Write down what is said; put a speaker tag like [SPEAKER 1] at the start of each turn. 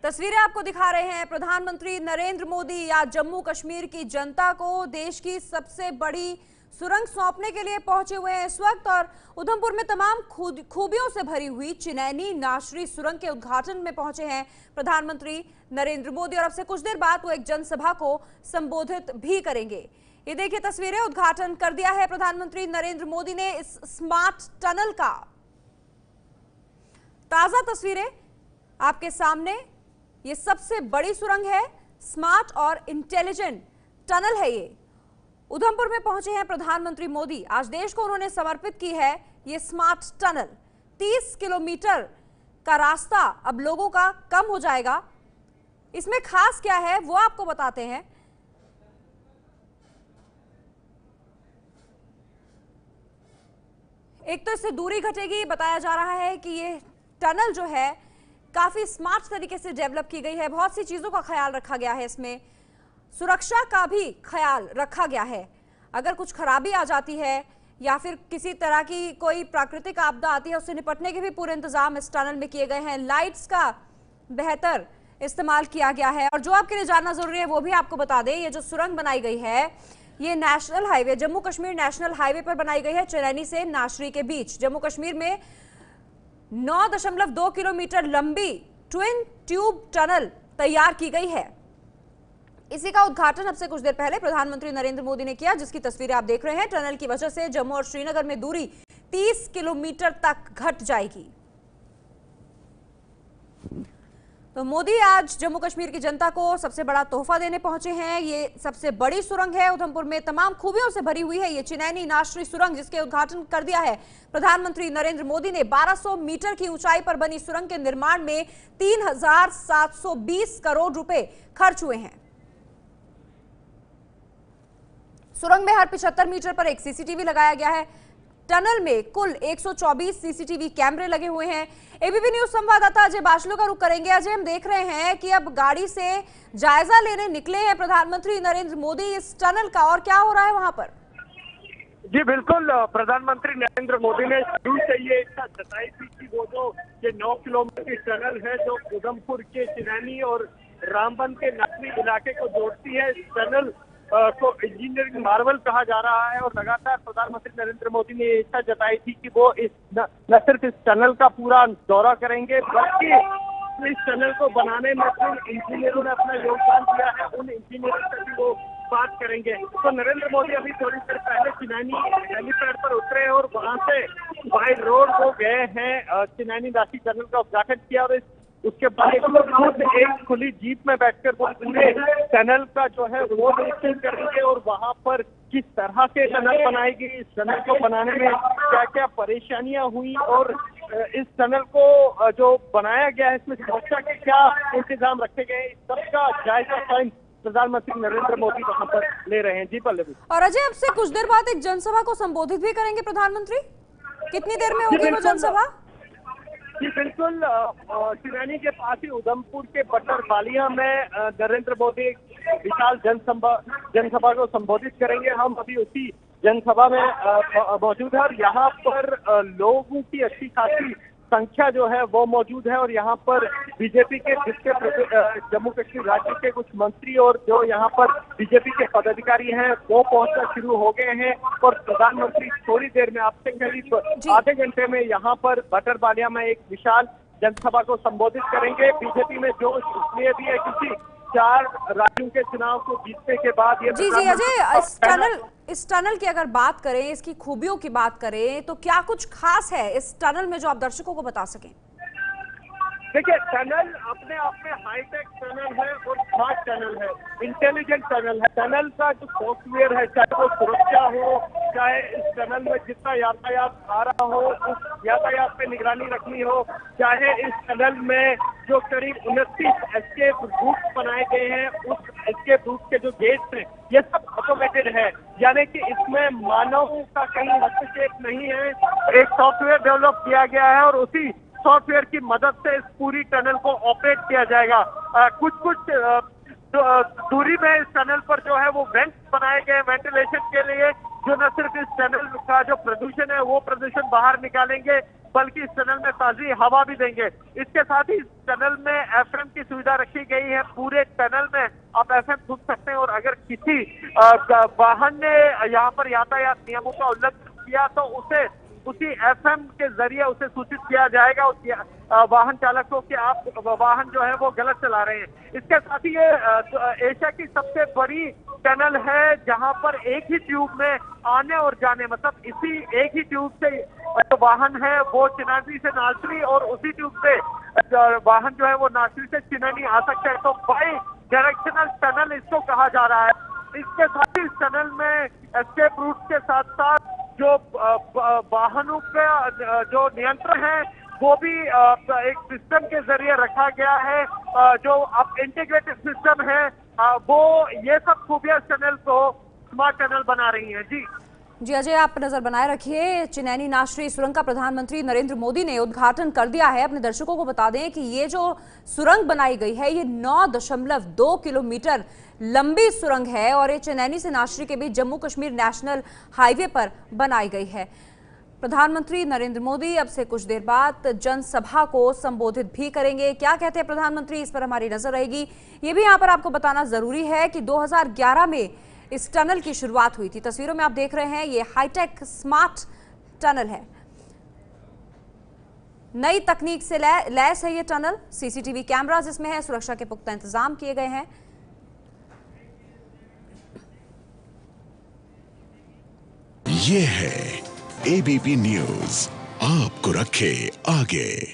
[SPEAKER 1] तस्वीरें आपको दिखा रहे हैं प्रधानमंत्री नरेंद्र मोदी आज जम्मू कश्मीर की जनता को देश की सबसे बड़ी सुरंग सौंपने के लिए पहुंचे हुए हैं इस वक्त। और उधमपुर में तमाम खूबियों से भरी हुई चिनैनी नाशरी सुरंग के उद्घाटन में पहुंचे हैं प्रधानमंत्री नरेंद्र मोदी। और अब से कुछ देर बाद वो एक जनसभा को संबोधित भी करेंगे। ये देखिए तस्वीरें, उद्घाटन कर दिया है प्रधानमंत्री नरेंद्र मोदी ने इस स्मार्ट टनल का। ताजा तस्वीरें आपके सामने। ये सबसे बड़ी सुरंग है, स्मार्ट और इंटेलिजेंट टनल है ये। उधमपुर में पहुंचे हैं प्रधानमंत्री मोदी। आज देश को उन्होंने समर्पित की है ये स्मार्ट टनल। 30 किलोमीटर का रास्ता अब लोगों का कम हो जाएगा। इसमें खास क्या है वो आपको बताते हैं। एक तो इससे दूरी घटेगी। बताया जा रहा है कि ये टनल जो है काफी स्मार्ट तरीके से डेवलप की गई है। बहुत सी चीजों का ख्याल रखा गया है, इसमें सुरक्षा का भी ख्याल रखा गया है। अगर कुछ खराबी आ जाती है या फिर किसी तरह की कोई प्राकृतिक आपदा आती है, उससे निपटने के भी पूरे इंतजाम इस टनल में किए गए हैं। लाइट्स का बेहतर इस्तेमाल किया गया है। और जो आपके लिए जानना जरूरी है वो भी आपको बता दें, ये जो सुरंग बनाई गई है ये national highway, Jammu Kashmir national highway पर बनाई गई है, चिनैनी से नाशरी के बीच। जम्मू कश्मीर में 9.2 किलोमीटर लंबी ट्विन ट्यूब टनल तैयार की गई है। इसी का उद्घाटन अब से कुछ देर पहले प्रधानमंत्री नरेंद्र मोदी ने किया, जिसकी तस्वीरें आप देख रहे हैं। टनल की वजह से जम्मू और श्रीनगर में दूरी 30 किलोमीटर तक घट जाएगी। तो मोदी आज जम्मू कश्मीर की जनता को सबसे बड़ा तोहफा देने पहुंचे हैं। ये सबसे बड़ी सुरंग है, उधमपुर में तमाम खूबियों से भरी हुई है ये चिनैनी नाशरी सुरंग, जिसके उद्घाटन कर दिया है प्रधानमंत्री नरेंद्र मोदी ने। 1200 मीटर की ऊंचाई पर बनी सुरंग के निर्माण में 3720 करोड़ रुपए खर्च हुए हैं। सुरंग में हर 75 मीटर पर एक सीसीटीवी लगाया गया है। टनल में कुल 124 सीसीटीवी कैमरे लगे हुए हैं। एबीपी न्यूज संवाददाता अजय बाशलो का रुख करेंगे। अजय, हम देख रहे हैं कि अब गाड़ी से जायजा लेने निकले हैं प्रधानमंत्री नरेंद्र मोदी इस टनल का, और क्या हो रहा है वहां पर?
[SPEAKER 2] जी बिल्कुल, प्रधानमंत्री नरेंद्र मोदी ने शुरू से ये इच्छा जताई थी कि वो जो ये 9 किलोमीटर की टनल है जो उधमपुर के चिनैनी और रामबन के नाशरी इलाके को जोड़ती है, इस टनल को इंजीनियरिंग मार्वल कहा जा रहा है। और लगातार प्रधानमंत्री नरेंद्र मोदी ने ये इच्छा जताई थी कि वो न सिर्फ इस टनल का पूरा दौरा करेंगे, बल्कि इस टनल को बनाने में जिन इंजीनियरों ने अपना योगदान दिया है उन इंजीनियरों से भी वो बात करेंगे। तो नरेंद्र मोदी अभी थोड़ी देर पहले चिनैनी हेलीपैड पर उतरे और वहां से बाय रोड वो गए हैं, चिनैनी नाशरी टनल का उद्घाटन किया। और उसके बाद एक खुली जीप में बैठकर वो पूरे टनल का जो है वो निरीक्षण करेंगे और वहां पर किस तरह से टनल बनाएगी, इस टनल को बनाने में क्या क्या परेशानियां हुई और इस टनल को जो बनाया गया है इसमें सुरक्षा के क्या इंतजाम रखे गए, इस सबका जायजा स्वयं प्रधानमंत्री नरेंद्र मोदी वहां पर ले रहे हैं। जी पल्लवी।
[SPEAKER 1] और अजय, अब से कुछ देर बाद एक जनसभा को संबोधित भी करेंगे प्रधानमंत्री। कितनी देर में होगी वो जनसभा?
[SPEAKER 2] जी बिल्कुल, चिनैनी के पास ही उधमपुर के बटर बालिया में नरेंद्र मोदी विशाल जनसभा को संबोधित करेंगे। हम अभी उसी जनसभा में मौजूद है और यहाँ पर लोगों की अच्छी खासी संख्या जो है वो मौजूद है। और यहाँ पर बीजेपी के जिसके जम्मू कश्मीर राज्य के कुछ मंत्री और जो यहाँ पर बीजेपी के पदाधिकारी हैं वो पहुंचना शुरू हो गए हैं। और प्रधानमंत्री थोड़ी देर में, आपसे करीब आधे घंटे में यहाँ पर बटरबालिया में एक विशाल जनसभा को संबोधित करेंगे। बीजेपी में जोश इसलिए भी है क्योंकि 4 राज्यों के चुनाव को जीतने के बाद ये
[SPEAKER 1] जी अजय, इस टनल की अगर बात करें, इसकी खूबियों की बात करें, तो क्या कुछ खास है इस टनल में जो आप दर्शकों को बता सकें?
[SPEAKER 2] देखिए, टनल अपने आप में हाईटेक टनल है और स्मार्ट टनल है, इंटेलिजेंट टनल है। टनल का जो सॉफ्टवेयर है, चाहे वो सुरक्षा हो, चाहे इस टनल में जितना यातायात आ रहा हो उस यातायात पे निगरानी रखनी हो, चाहे इस टनल में जो करीब 29 एस्केप रूट बनाए गए हैं उस एस्केप रूट के जो गेट्स हैं ये सब ऑटोमेटेड है, यानी कि इसमें मानव का कहीं हस्तक्षेप नहीं है। एक सॉफ्टवेयर डेवलप किया गया है और उसी सॉफ्टवेयर की मदद से इस पूरी टनल को ऑपरेट किया जाएगा। कुछ दूरी में इस टनल पर जो है वो वेंट्स बनाए गए वेंटिलेशन के लिए, जो न सिर्फ इस टनल का जो प्रदूषण है वो प्रदूषण बाहर निकालेंगे, बल्कि इस टनल में ताजी हवा भी देंगे। इसके साथ ही इस टनल में एफएम की सुविधा रखी गई है। पूरे टनल में आप एफएम सुन सकते हैं और अगर किसी वाहन ने यहाँ पर यातायात नियमों का उल्लंघन किया तो उसे उसी एफएम के जरिए उसे सूचित किया जाएगा उस वाहन चालक को कि आप वाहन जो है वो गलत चला रहे हैं। इसके साथ ही ये एशिया की सबसे बड़ी टनल है जहां पर एक ही ट्यूब में आने और जाने, मतलब इसी एक ही ट्यूब से जो वाहन है वो चिनानी से नासरी और उसी ट्यूब से वाहन जो है वो नासरी से चिनानी आ सकते हैं। तो बाई डायरेक्शनल टनल इसको कहा जा रहा है। इसके साथ ही इस टनल में एस्केप रूट के साथ साथ जो वाहनों का जो नियंत्रण है वो भी एक सिस्टम के जरिए रखा गया है। जो अब इंटीग्रेटेड सिस्टम है वो ये सब खूबियां टनल को स्मार्ट टनल बना रही है। जी
[SPEAKER 1] अजय, आप नजर बनाए रखिए। चिनैनी नासरी सुरंग का प्रधानमंत्री नरेंद्र मोदी ने उद्घाटन कर दिया है। अपने दर्शकों को बता दें कि ये जो सुरंग बनाई गई है ये 9.2 किलोमीटर लंबी सुरंग है और ये चिनैनी से नासरी के बीच जम्मू कश्मीर नेशनल हाईवे पर बनाई गई है। प्रधानमंत्री नरेंद्र मोदी अब से कुछ देर बाद जनसभा को संबोधित भी करेंगे। क्या कहते हैं प्रधानमंत्री, इस पर हमारी नजर रहेगी। ये भी यहाँ पर आपको बताना जरूरी है कि 2011 में इस टनल की शुरुआत हुई थी। तस्वीरों में आप देख रहे हैं ये हाईटेक स्मार्ट टनल है। नई तकनीक से लैस है ये टनल। सीसीटीवी कैमरास इसमें है, सुरक्षा के पुख्ता इंतजाम किए गए हैं।
[SPEAKER 3] ये है एबीपी न्यूज, आपको रखे आगे।